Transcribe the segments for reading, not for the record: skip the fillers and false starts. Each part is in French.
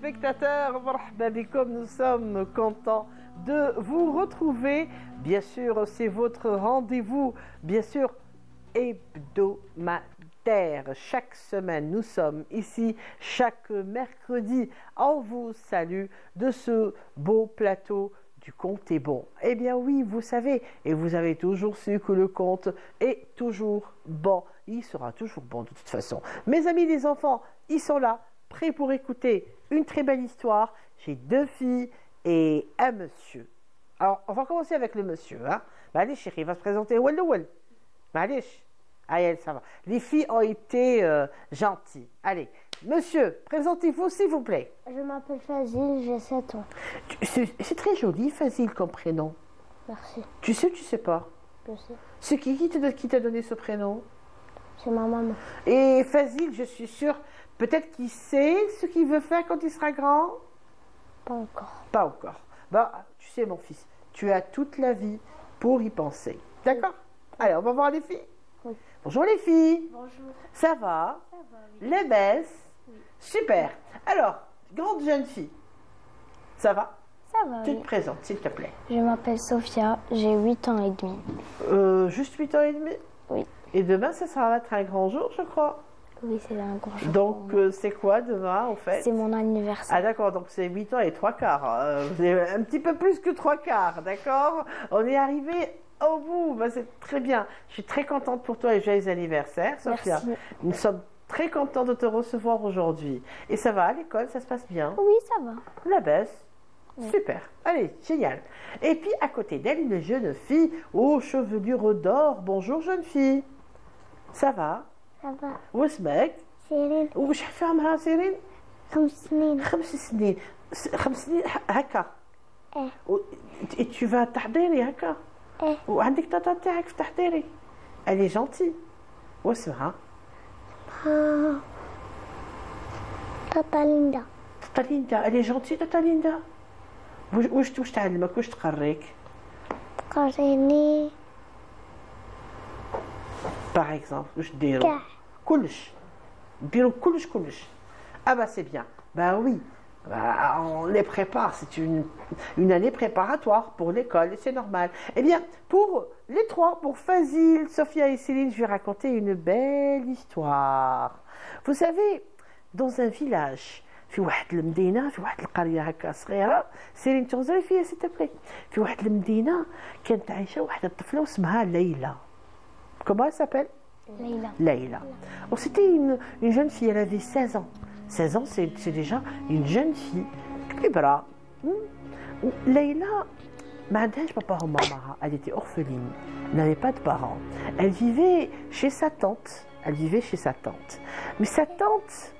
téléspectateurs, marhaba bikoum, nous sommes contents de vous retrouver. Bien sûr, c'est votre rendez-vous, bien sûr, hebdomadaire. Chaque semaine, nous sommes ici, chaque mercredi. On vous salue de ce beau plateau du compte est bon. Eh bien oui, vous savez, et vous avez toujours su que le compte est toujours bon. Il sera toujours bon de toute façon. Mes amis les enfants, ils sont là, prêts pour écouter une très belle histoire. J'ai deux filles et un monsieur. Alors, on va commencer avec le monsieur. Hein? Allez, chérie, il va se présenter. Allez, allez, ça va. Les filles ont été gentilles. Allez, monsieur, présentez-vous s'il vous plaît. Je m'appelle Fazil, j'ai 7 ans. C'est très joli, Fazil, comme prénom. Merci. Tu sais ou tu sais pas? Je sais. C'est qui t'a donné ce prénom? C'est ma maman. Et Fazil, je suis sûre, peut-être qu'il sait ce qu'il veut faire quand il sera grand? Pas encore. Pas encore. Bah, tu sais, mon fils, tu as toute la vie pour y penser. D'accord? Allez, on va voir les filles. Oui. Bonjour les filles. Bonjour. Ça va? Ça va, oui. Les baisses? Oui. Super. Alors, grande jeune fille, ça va? Ça va, Tu oui. te présentes, s'il te plaît. Je m'appelle Sophia, j'ai 8 ans et demi. Juste 8 ans et demi? Oui. Et demain, ça sera être un grand jour, je crois. Oui, c'est un grand jour. Donc, c'est quoi demain, en fait? C'est mon anniversaire. Ah d'accord, donc c'est 8 ans et 3 quarts. Vous avez un petit peu plus que 3 quarts, d'accord? On est arrivé au bout, bah, c'est très bien. Je suis très contente pour toi et joyeux anniversaire, Sophia. Merci. Nous sommes très contents de te recevoir aujourd'hui. Et ça va à l'école, ça se passe bien? Oui, ça va. La baisse? Oui. Super, allez, génial. Et puis à côté d'elle, une jeune fille aux chevelure d'or. Bonjour jeune fille. Ça va? Ça va. واسمك؟ سيرين وش في عمرها سيرين؟ 5 سنين. 5 سنين 5 سنين هكا ايه et tu vas تحضيري هكا ايه وعندك تاتا تاعك في تحضيري elle est gentille واسمها تاتا ليندا. تاتا ليندا elle est gentille تاتا ليندا واش تعلمك واش تقريك تقريني par exemple واش ديروا كاع. كلش ديروا كلش ah bah c'est bien bah oui bah, on les prépare, c'est une année préparatoire pour l'école, et c'est normal. Eh bien, pour les trois, pour Fazil, Sophia et Céline, je vais raconter une belle histoire. Vous savez, dans un village, في واحد المدينة في واحد القرية هكا صغيرة. سيرين تغزري فيها s'il te plaît. في واحد المدينة كانت عايشة واحد الطفلة واسمها ليلى. Comment elle s'appelle? ليلى. Leïla. Oh, c'était une jeune fille, elle avait 16 ans. 16 ans, c'est déjà une jeune fille. كبيرة. Leïla, ما عندهاش بابا ومامها. Elle était orpheline. Elle n'avait pas de parents. Elle vivait chez sa tante. Elle vivait chez sa tante. Mais sa tante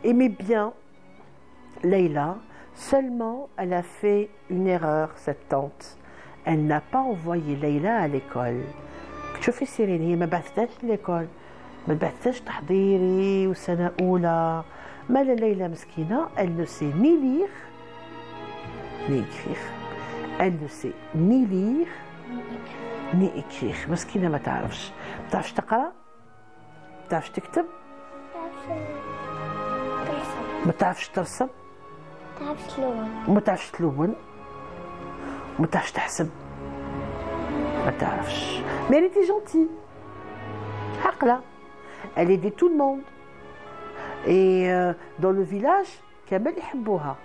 aimait bien Leïla. Seulement, elle a fait une erreur, cette tante. Elle n'a pas envoyé Leïla à l'école. شوفي سيرين هي ما بعثتهاش ليكول ما بعثتهاش تحضيري وسنة أولى مالا ليلى مسكينة elle ne sait ni lire ni écrire elle ne sait ni lire ni écrire مسكينة ما تعرفش تقرأ ما تعرفش تكتب ما تعرفش ترسم تعرف تلون. ما تعرفش تلون ما تعرفش تحسب ما تعرفش mais elle était gentille عقلة elle aidait tout le monde et dans le village كامل يحبوها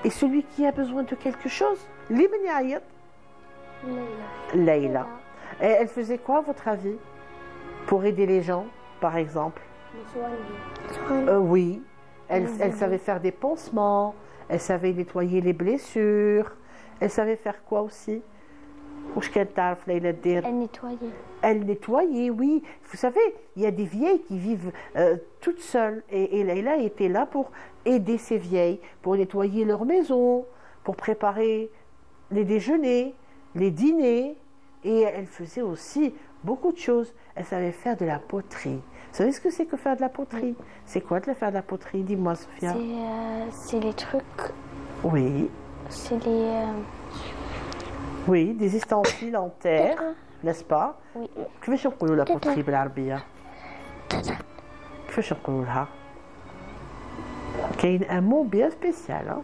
et celui qui a besoin de quelque chose اللي من يعيط ليلى. Leïla. Et elle faisait quoi à votre avis pour aider les gens par exemple? Oui elle savait faire des pansements, elle savait nettoyer les blessures, elle savait faire quoi aussi? واش كانت تعرف ليلى دير؟ Elle nettoyait. Elle nettoyait, oui. Vous savez, il y a des vieilles qui vivent toutes seules. Et Leïla était là pour aider ces vieilles, pour nettoyer leur maison, pour préparer les déjeuners, les dîners. Et elle faisait aussi beaucoup de choses. Elle savait faire de la poterie. Vous savez ce que c'est que faire de la poterie? C'est quoi de faire de la poterie? Dis-moi, Sophia. C'est les trucs. Oui. C'est les. Oui, des ustensiles en terre, n'est-ce pas? Oui. كيفاش نقولوا لا بوتري بالعربية؟ كيفاش نقولوا لها؟ كاين ان مو بيان سبيسيال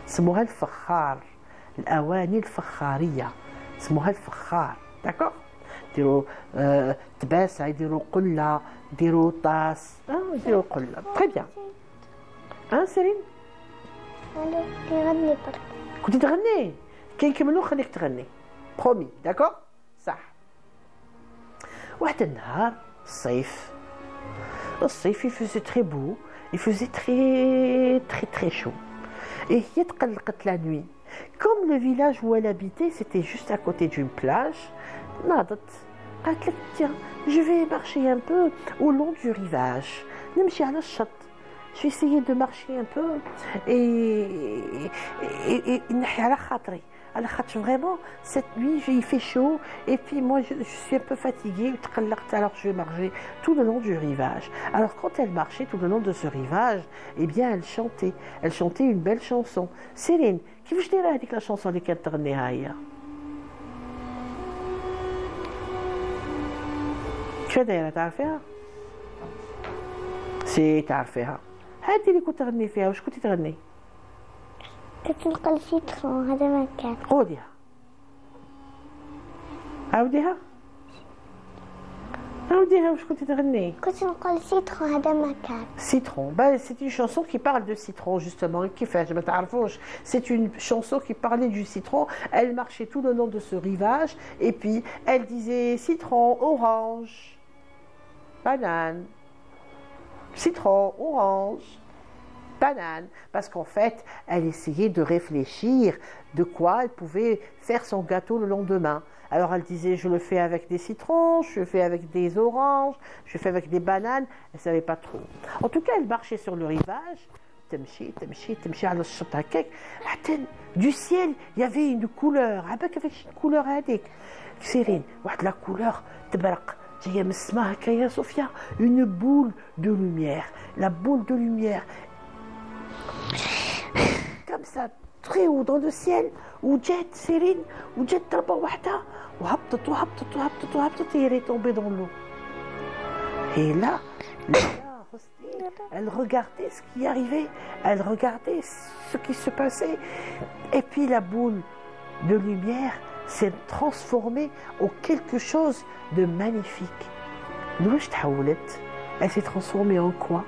اسمها الفخار، الاواني الفخاريه اسمها الفخار. داكوغ ديروا تباسه، يديروا قله، يديروا طاس، يديروا قله. تري بيان. سيرين الو تغني برك. كنتي تغني؟ كي نكملو خليك تغني برومي. داكوغ صح. واحد النهار الصيف il faisait très beau, il faisait très chaud. Et هي تقلقت la nuit. Comme le village où elle habitait c'était juste à côté d'une plage, ناضت قالت لك tiens je vais marcher un peu au long du rivage. نمشي على الشط. Je vais essayer de marcher un peu et نحي على خاطري. Alors, vraiment, cette nuit, il fait chaud et puis moi, je suis un peu fatiguée. Alors, je vais marcher tout le long du rivage. Alors, quand elle marchait tout le long de ce rivage, eh bien, elle chantait. Elle chantait une belle chanson. Céline, كيفاش دايره هذيك la chanson اللي كانت تغنيها هي؟ كيفاش دايره تعرفيها؟ سي تعرفيها. هذه اللي كنت تغني فيها، واش كنتي تغني؟ كنت نقول سيترون هذا ما كان. قوليها. عاوديها. عاوديها واش كنتي تغني؟ كنت نقول سيترون هذا ما كان. Citron. Ben, c'est une chanson qui parle de citron justement. كيفاش ما تعرفوش؟ C'est une chanson qui parlait du citron. Elle marchait tout le long de ce rivage et puis elle disait citron, orange, banane, citron, orange. Banane, parce qu'en fait, elle essayait de réfléchir de quoi elle pouvait faire son gâteau le lendemain. Alors elle disait, je le fais avec des citrons, je le fais avec des oranges, je le fais avec des bananes. Elle ne savait pas trop. En tout cas, elle marchait sur le rivage. تمشي على الشط هكاك حتى du ciel il y avait une couleur. عباك كيفاش الكولور هذيك سيرين؟ واحد لا كولور تبرق جايه من السماء هكا يا صوفيا. une boule de lumière. La boule de lumière comme ça très haut dans le ciel. وجات سيرين وجات ضربه واحده وهبطت et elle est tombée dans l'eau. Et là elle regardait ce qui arrivait, elle regardait ce qui se passait et puis la boule de lumière s'est transformée en quelque chose de magnifique. واش تحولت؟ Elle s'est transformée en quoi؟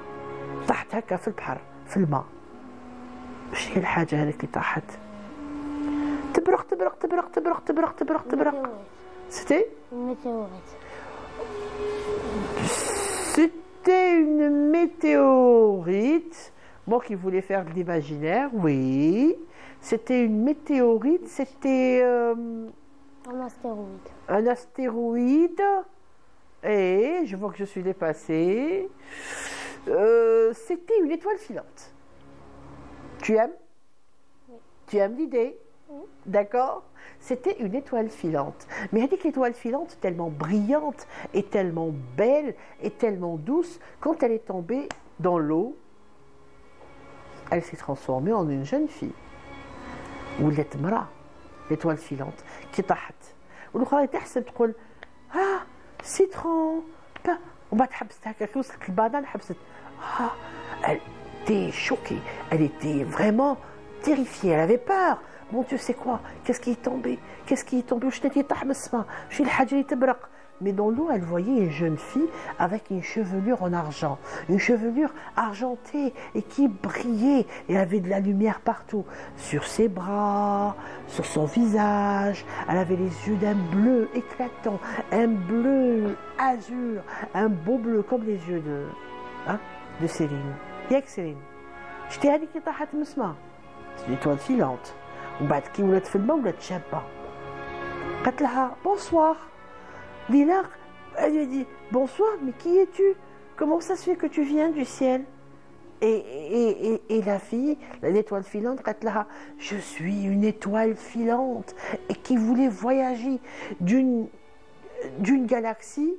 طاحت هكا في البحر في الماء. واش هي الحاجة هذيك اللي طاحت؟ تبرق. C'était une météorite. Moi qui voulais faire de l'imaginaire, oui. C'était une météorite, c'était un astéroïde. Un astéroïde. Et je vois que je suis dépassée. C'était une étoile filante. Tu aimes? Oui. Tu aimes l'idée? Oui. D'accord? C'était une étoile filante. Mais avec l'étoile filante tellement brillante et tellement belle et tellement douce, quand elle est tombée dans l'eau, elle s'est transformée en une jeune fille. ولات مرأة l'étoile filante كي طاحت. والأخرى تحسب تقول citron وما حبست هكا كي وصلت البانان حبست. Elle était choquée, elle était vraiment terrifiée, elle avait peur. Mon Dieu, c'est quoi? Qu'est-ce qui est tombé? Qu'est-ce qui est tombé? واش تاتي طاح من السما؟ شي الحاجة اللي تبرق. Mais dans l'eau, elle voyait une jeune fille avec une chevelure en argent, une chevelure argentée et qui brillait et avait de la lumière partout, sur ses bras, sur son visage. Elle avait les yeux d'un bleu éclatant, un bleu azur, un beau bleu comme les yeux de Céline. ياك Céline. شتي هذيك اللي طاحت من السما؟ C'est une étoile filante. ومن بعد كي ولات في الماء ولات شابة. قالت لها bonsoir. Lila, elle lui a dit bonsoir, mais qui es-tu? Comment ça se fait que tu viens du ciel? Et la fille, l'étoile filante, je suis une étoile filante et qui voulait voyager d'une galaxie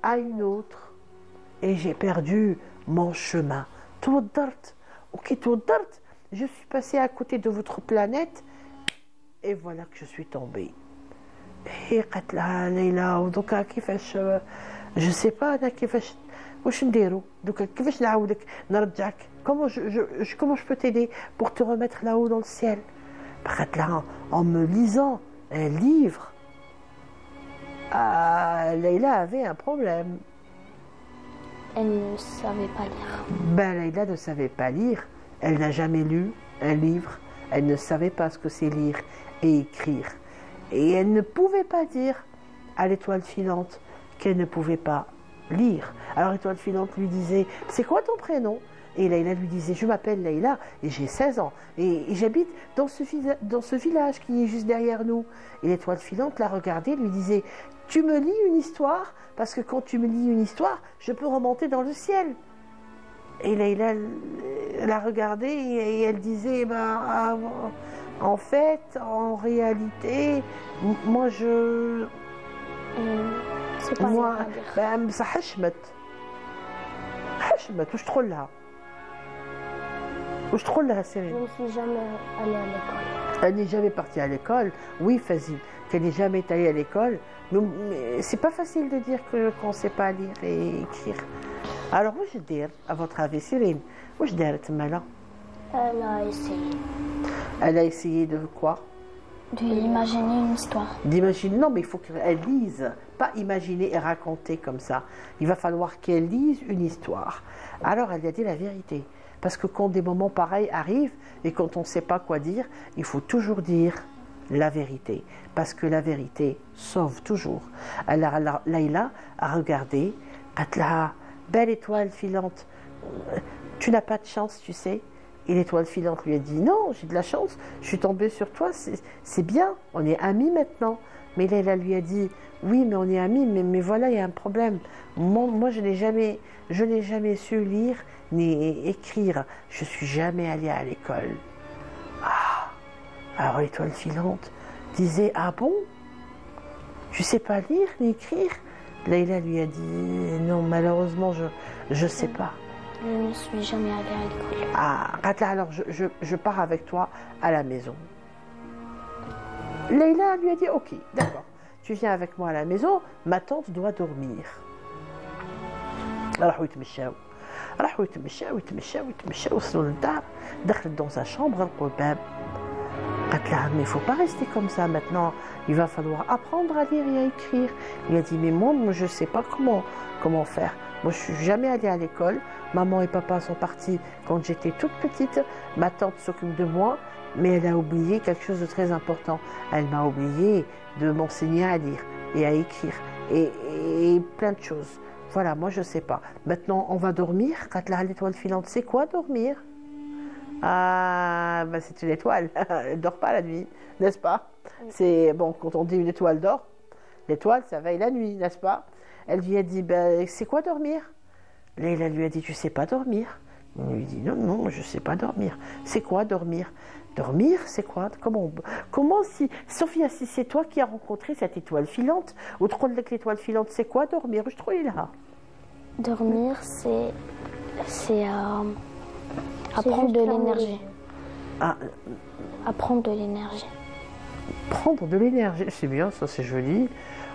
à une autre. Et j'ai perdu mon chemin. Je suis passée à côté de votre planète et voilà que je suis tombée. هي قالت لها ليلى ودوكا كيفاش جو سي با انا كيفاش واش نديرو دوكا كيفاش نعاودك نرجعك comment je peux t'aider pour te remettre là-haut dans le ciel? Là, en me lisant un livre, Leïla avait un problème. Elle ne savait pas lire. Ben, Leïla ne savait pas lire. Elle n'a jamais lu un livre. Elle ne savait pas ce que c'est lire et écrire. Et elle ne pouvait pas dire à l'étoile filante qu'elle ne pouvait pas lire. Alors l'étoile filante lui disait « C'est quoi ton prénom ?» Et Leïla lui disait « Je m'appelle Leïla et j'ai 16 ans. Et j'habite dans ce village qui est juste derrière nous. » Et l'étoile filante la regardait et lui disait « Tu me lis une histoire parce que quand tu me lis une histoire, je peux remonter dans le ciel. » Et Leïla la regardait et elle disait bah, « En fait, en réalité, moi je... » C'est pas moi, à dire. ça حشمت وش تقول لها Cyril? Je ne suis jamais allée à l'école. Elle n'est jamais partie à l'école. Oui, Fazil, qu'elle n'est jamais allée à l'école. Mais c'est pas facile de dire qu'on ne sait pas lire et écrire. Alors, où je dire, à votre avis, Cyril? Où je dire, Mala? Elle a essayé. Elle a essayé de quoi? D'imaginer une histoire. D'imaginer, non, mais il faut qu'elle lise, pas imaginer et raconter comme ça. Il va falloir qu'elle lise une histoire. Alors, elle a dit la vérité. Parce que quand des moments pareils arrivent et quand on ne sait pas quoi dire, il faut toujours dire la vérité. Parce que la vérité sauve toujours. Alors, Leïla a regardé, la belle étoile filante, tu n'as pas de chance, tu sais. Et l'étoile filante lui a dit « Non, j'ai de la chance, je suis tombée sur toi, c'est bien, on est amis maintenant. » Mais Leïla lui a dit « Oui, mais on est amis, mais voilà, il y a un problème. Moi je n'ai jamais su lire ni écrire. Je ne suis jamais allée à l'école. » Ah. Alors l'étoile filante disait « Ah bon? Tu sais pas lire ni écrire ?» Leïla lui a dit « Non, malheureusement, je ne sais pas. » Je ne suis jamais allée à l'école. Ah, alors je pars avec toi à la maison. Leïla lui a dit ok, d'accord, tu viens avec moi à la maison, ma tante doit dormir. راحوا يتمشاو وصلوا للدار دخلت dans sa chambre غلقوا الباب قالت لها mais il faut pas rester comme ça maintenant, il va falloir apprendre à lire et à écrire. Il a dit mais moi je sais pas comment faire. Moi je suis jamais allée à l'école. Maman et papa sont partis quand j'étais toute petite. Ma tante s'occupe de moi, mais elle a oublié quelque chose de très important. Elle m'a oublié de m'enseigner à lire et à écrire et plein de choses. Voilà, moi je sais pas. Maintenant, on va dormir. Quand l'étoile filante, c'est quoi dormir? Ah, ben c'est une étoile. Elle dort pas la nuit, n'est-ce pas? C'est bon, quand on dit une étoile dort, l'étoile, ça veille la nuit, n'est-ce pas? Elle lui a dit, ben, c'est quoi dormir? Leïla lui a dit, tu sais pas dormir? Il lui dit, non, je sais pas dormir. C'est quoi dormir? Dormir, c'est quoi? Comment si, Sophia, si c'est toi qui as rencontré cette étoile filante, ou trop avec l'étoile filante, c'est quoi dormir? Je trouve là. Dormir, c'est prendre de l'énergie. Ah, Apprendre de l'énergie. Prendre de l'énergie, c'est bien, ça c'est joli.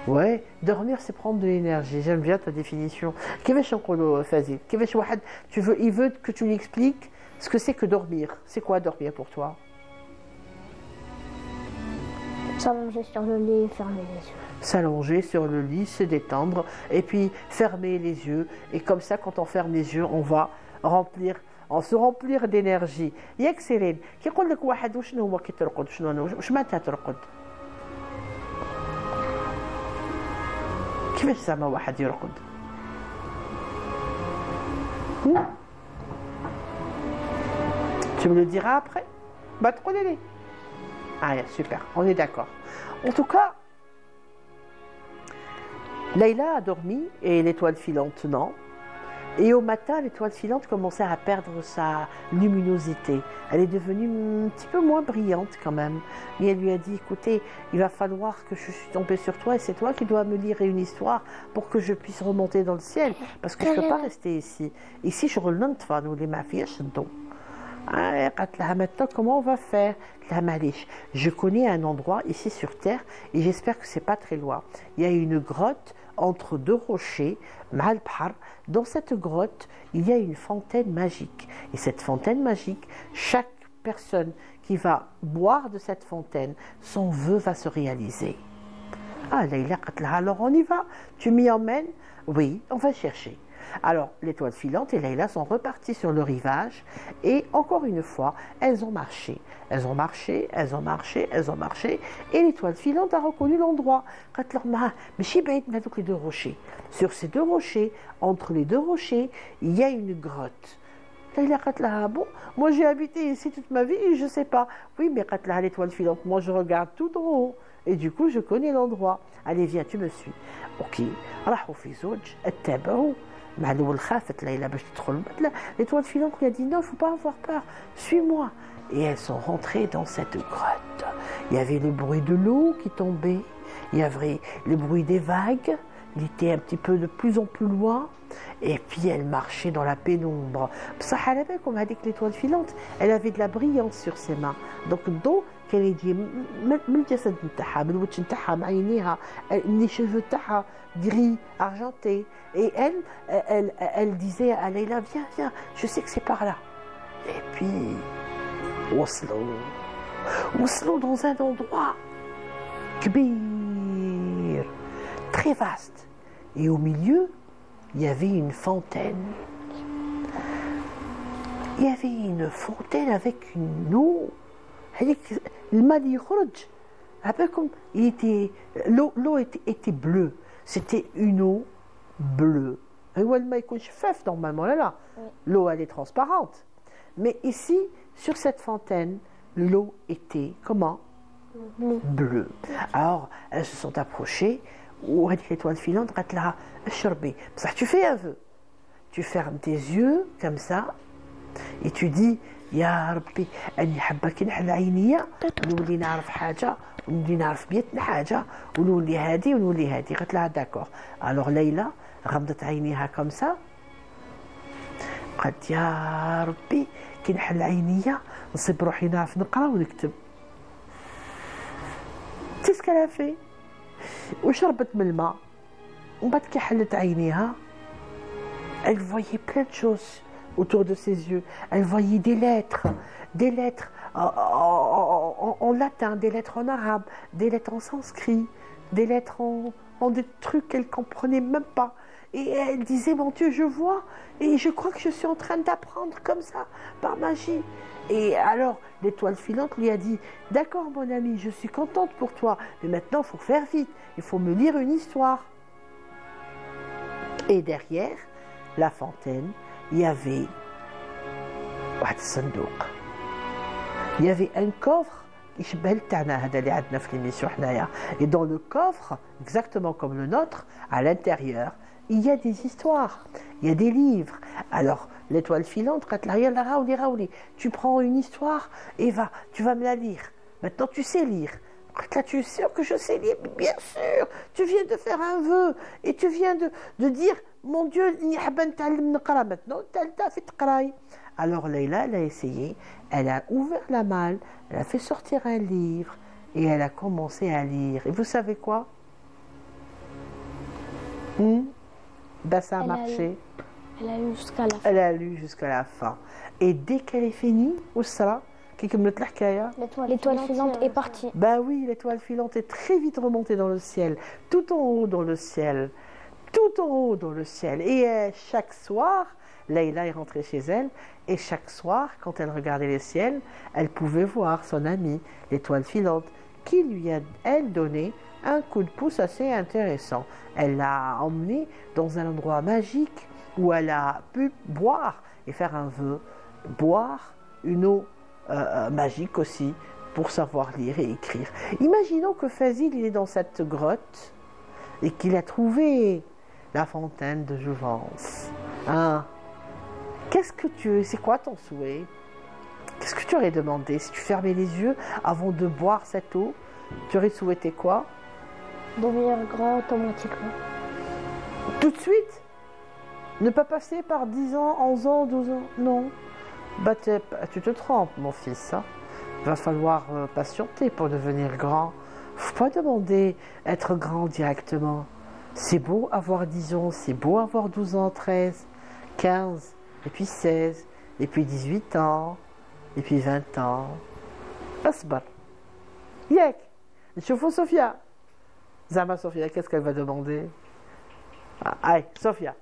Ouais, dormir c'est prendre de l'énergie. J'aime bien ta définition. كيفاش نقولوا Fazil? كيفاش واحد il veut que tu lui expliques ce que c'est que dormir. C'est quoi dormir pour toi? S'allonger sur le lit et fermer les yeux. S'allonger sur le lit, se détendre et puis fermer les yeux. Et comme ça, quand on ferme les yeux, on va se remplir d'énergie. ياك سيرين كيقول لك واحد وشنو هو كي ترقد واش معناتها ترقد؟ كيفاش زعما واحد يرقد؟ Tu me le diras après? Bah تقولي. Ah super, on est d'accord. En tout cas, Leïla a dormi et l'étoile filante non. Et au matin, l'étoile filante commençait à perdre sa luminosité. Elle est devenue un petit peu moins brillante quand même. Mais elle lui a dit, écoutez, il va falloir que je suis tombée sur toi et c'est toi qui dois me lire une histoire pour que je puisse remonter dans le ciel. Parce que je ne peux pas rester ici. Ici, je relance nous les mafias. Maintenant, comment on va faire? Je connais un endroit ici sur Terre et j'espère que c'est pas très loin. Il y a une grotte entre deux rochers, مع البحر. Dans cette grotte, il y a une fontaine magique. Et cette fontaine magique, chaque personne qui va boire de cette fontaine, son vœu va se réaliser. Ah, Leïla, alors on y va. Tu m'y emmènes? Oui, on va chercher. Alors, l'étoile filante et Leïla sont repartis sur le rivage et encore une fois, elles ont marché. Elles ont marché, elles ont marché, elles ont marché et l'étoile filante a reconnu l'endroit. Mais les deux rochers. Sur ces deux rochers, entre les deux rochers, il y a une grotte. Leïla a dit, bon, moi j'ai habité ici toute ma vie et je ne sais pas. Oui, mais l'étoile filante, moi je regarde tout en haut. Et du coup, je connais l'endroit. Allez, viens, tu me suis. Ok. راحوا في زوج اتبعوا مع الاول خافت ليلى باش تدخل. L'étoile filante lui a dit non, il ne faut pas avoir peur, suis-moi. Et elles sont rentrées dans cette grotte. Il y avait le bruit de l'eau qui tombait, il y avait le bruit des vagues, il était un petit peu de plus en plus loin. Et puis elle marchait dans la pénombre. بصح على بالكم هذيك l'étoile filante, elle avait de la brillance sur ses mains. Donc الضوء كان يجي من الجسد نتاعها، من الوجه نتاعها، من عينيها، les cheveux تاعها gris, argentés. Et elle disait à Leïla, viens, viens, je sais que c'est par là. Et puis وصلوا dans un endroit كبير, très vaste. Et au milieu, il y avait une fontaine. Il y avait une fontaine avec une eau. L'eau était bleue. C'était une eau bleue. Normalement, là, l'eau elle est transparente. Mais ici, sur cette fontaine, l'eau était comment? Bleue. Alors, elles se sont approchées. L'étoile filante, tu fais un vœu. Tu fermes tes yeux comme ça et tu dis يا ربي اني حبك نحل عينيا ونولي نعرف حاجه ونولي نعرف بيتنا حاجه ونولي هادي ونولي هادي. قالت لها داكور. الوغ ليلى غمضت عينيها كم سا قالت يا ربي كي نحل عينيا نصيب روحي نعرف نقرا ونكتب. سي سكالا في وشربت من الماء ومن بعد كي حلت عينيها elle voyait plein de choses autour de ses yeux. Elle voyait des lettres en latin, des lettres en arabe, des lettres en sanskrit, des lettres en des trucs qu'elle ne comprenait même pas. Et elle disait, mon Dieu, je vois, et je crois que je suis en train d'apprendre comme ça, par magie. Et alors, l'étoile filante lui a dit, d'accord mon ami, je suis contente pour toi, mais maintenant il faut faire vite, il faut me lire une histoire. Et derrière la fontaine, il y avait un coffre et dans le coffre, exactement comme le nôtre, à l'intérieur, il y a des histoires, il y a des livres. Alors l'étoile filante, tu prends une histoire et tu vas me la lire. Maintenant tu sais lire. Là, tu es sûr que je sais lire? Bien sûr, tu viens de faire un vœu et tu viens de dire mon Dieu, maintenant, alors Leïla, elle a essayé, elle a ouvert la malle, elle a fait sortir un livre et elle a commencé à lire. Et vous savez quoi? Ça a marché. Elle a lu jusqu'à la fin. Elle a lu jusqu'à la fin. Et dès qu'elle est finie, où sera? L'étoile filante est partie. Ben oui, l'étoile filante est très vite remontée dans le ciel, tout en haut dans le ciel, tout en haut dans le ciel. Et chaque soir, Leïla est rentrée chez elle, et chaque soir, quand elle regardait le ciel, elle pouvait voir son amie, l'étoile filante, qui lui a, elle, donné un coup de pouce assez intéressant. Elle l'a emmenée dans un endroit magique où elle a pu boire et faire un vœu, boire une eau magique aussi pour savoir lire et écrire. Imaginons que Fazil il est dans cette grotte et qu'il a trouvé la fontaine de jouvence. Hein? C'est quoi ton souhait? Qu'est-ce que tu aurais demandé si tu fermais les yeux avant de boire cette eau? Tu aurais souhaité quoi? Devenir grand automatiquement. Tout de suite? Ne pas passer par 10 ans, 11 ans, 12 ans? Non. Bah, tu te trompes, mon fils. Hein? Il va falloir patienter pour devenir grand. Il ne faut pas demander être grand directement. C'est beau avoir 10 ans, c'est beau avoir 12 ans, 13, 15, et puis 16, et puis 18 ans, et puis 20 ans. Asbar. Yek. Nchoufou Sofia. Zama Sofia, qu'est-ce qu'elle va demander? Allez, Sofia.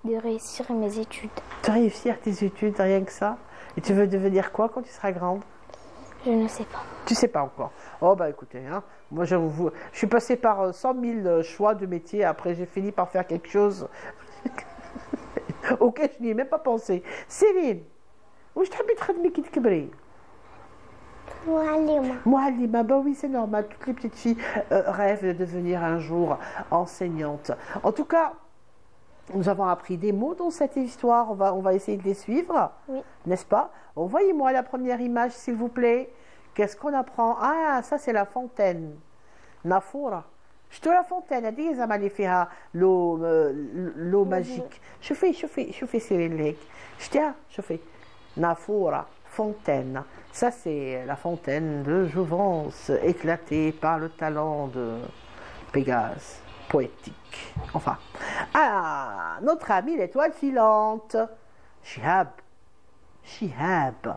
De réussir mes études. De réussir tes études, rien que ça. Et tu veux devenir quoi quand tu seras grande? Je ne sais pas. Tu sais pas encore. Oh bah écoutez, hein, moi je suis passée par 100 000 choix de métiers. Après j'ai fini par faire quelque chose auquel je n'y ai même pas pensé. Céline, où je t'habite de qui te Moualima, bah oui, c'est normal. Toutes les petites filles rêvent de devenir un jour enseignante. En tout cas, nous avons appris des mots dans cette histoire. On va essayer de les suivre, Oui. n'est-ce pas? Envoyez-moi la première image, s'il vous plaît. Qu'est-ce qu'on apprend? Ah, ça, c'est la fontaine. Nafoura. Je te la fontaine. Elle dit, l'eau magique. Je fais Cyril Lake. Je tiens, je fais. Nafoura. Fontaine. Ça, c'est la fontaine de jouvence éclatée par le talent de Pégase. Poétique. Enfin. Ah, notre amie l'étoile filante. Shihab. Shihab.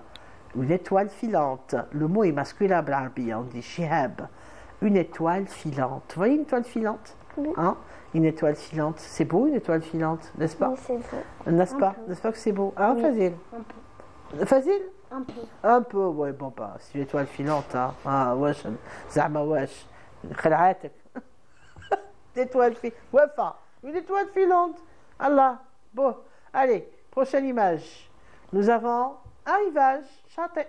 Une étoile filante. Le mot est masculin, on dit shihab. Une étoile filante. Vous voyez une étoile filante? Oui. Hein? Une étoile filante. C'est beau, une étoile filante, n'est-ce pas? Oui, c'est beau. N'est-ce pas? peu. N'est-ce pas que c'est beau? Hein, Oui. Fazil? Un peu. Fazil? Un peu. Un peu, ouais, bon, pas. C'est une étoile filante, hein. Ah, wesh. Zama, wesh. Khalaatek. Étoile filante. Wafa. Une étoile filante. Allah. Bon. Allez, prochaine image. Nous avons un rivage. Chanté.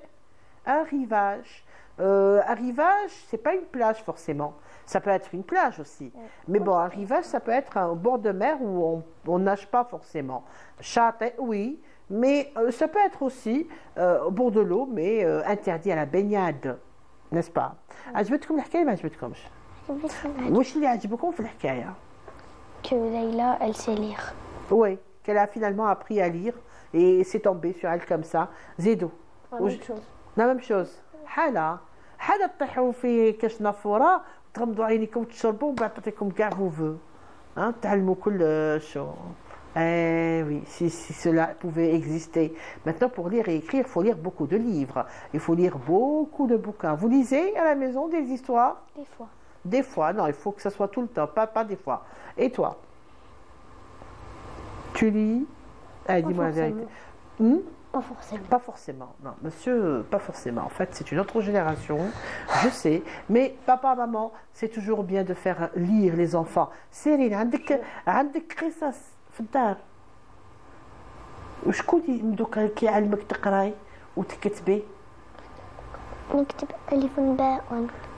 Un rivage. Un rivage, c'est pas une plage forcément. Ça peut être une plage aussi. Mais bon, un rivage, ça peut être un bord de mer où on nage pas forcément. Chanté, oui. Mais ça peut être aussi au bord de l'eau, mais interdit à la baignade. N'est-ce pas? عجبتكم الحكاية ما عجبتكمش؟ وش اللي عجبكم في الحكاية؟ Que Leïla, elle sait lire. Oui, qu'elle a finalement appris à lire et c'est tombé sur elle comme ça. Zédo. La même chose. La même chose. حالة تطيحوا في كاش نافورة وتغمضوا عينيكم وتشربوا ومن بعد تعطيكم كاع فوفو. تعلموا كل شو. Eh oui, si cela pouvait exister. Maintenant, pour lire et écrire, il faut lire beaucoup de livres. Il faut lire beaucoup de bouquins. Vous lisez à la maison des histoires? Des fois. Des fois, non, il faut que ça soit tout le temps, pas des fois. Et toi? Tu lis? Dis-moi la vérité. Pas forcément. Pas forcément, non, monsieur, pas forcément. En fait, c'est une autre génération, je sais. Mais papa, maman, c'est toujours bien de faire lire les enfants. Céline, عندك قصص في الدار. وشكون دوك كيعلمك تقراي وتكتبي؟ نكتب ألف باء.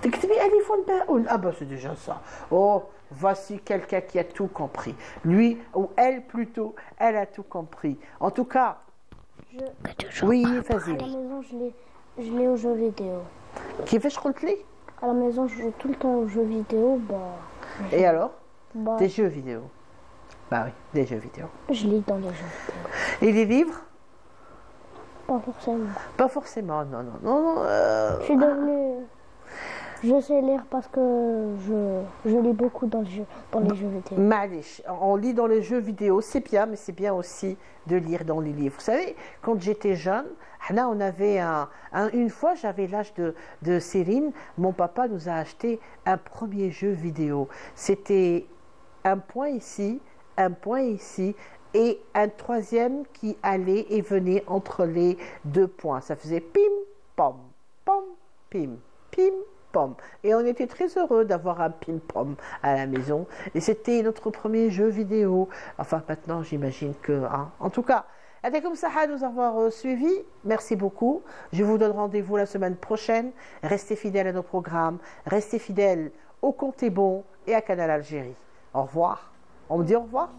تكتبي ألف باء. Ah bah c'est déjà ça. Oh, voici quelqu'un qui a tout compris. Lui, ou elle plutôt, elle a tout compris. En tout cas, oui, vas-y. À la maison, je l'ai aux jeux vidéo. كيفاش قلت لي؟ À la maison, je joue tout le temps aux jeux vidéo. Et alors? Bah, Des jeux vidéo. Bah oui, des jeux vidéo. je lis dans les jeux vidéo. Et les livres? Pas forcément. Pas forcément, non, non, non. Je suis devenue... Je sais lire parce que je lis beaucoup dans les jeux vidéo. Malish, on lit dans les jeux vidéo, c'est bien, mais c'est bien aussi de lire dans les livres. Vous savez, quand j'étais jeune, là, on avait une fois, j'avais l'âge de Céline, mon papa nous a acheté un premier jeu vidéo. C'était un point ici, et un troisième qui allait et venait entre les deux points. Ça faisait pim, pom, pom, pim, pim, pom. Et on était très heureux d'avoir un pim, pom à la maison. Et c'était notre premier jeu vidéo. Enfin, maintenant, j'imagine que... Hein. En tout cas, c'était comme ça à nous avoir suivis. Merci beaucoup. Je vous donne rendez-vous la semaine prochaine. Restez fidèles à nos programmes. Restez fidèles au Compte est bon et à Canal Algérie. Au revoir. On me dit au revoir?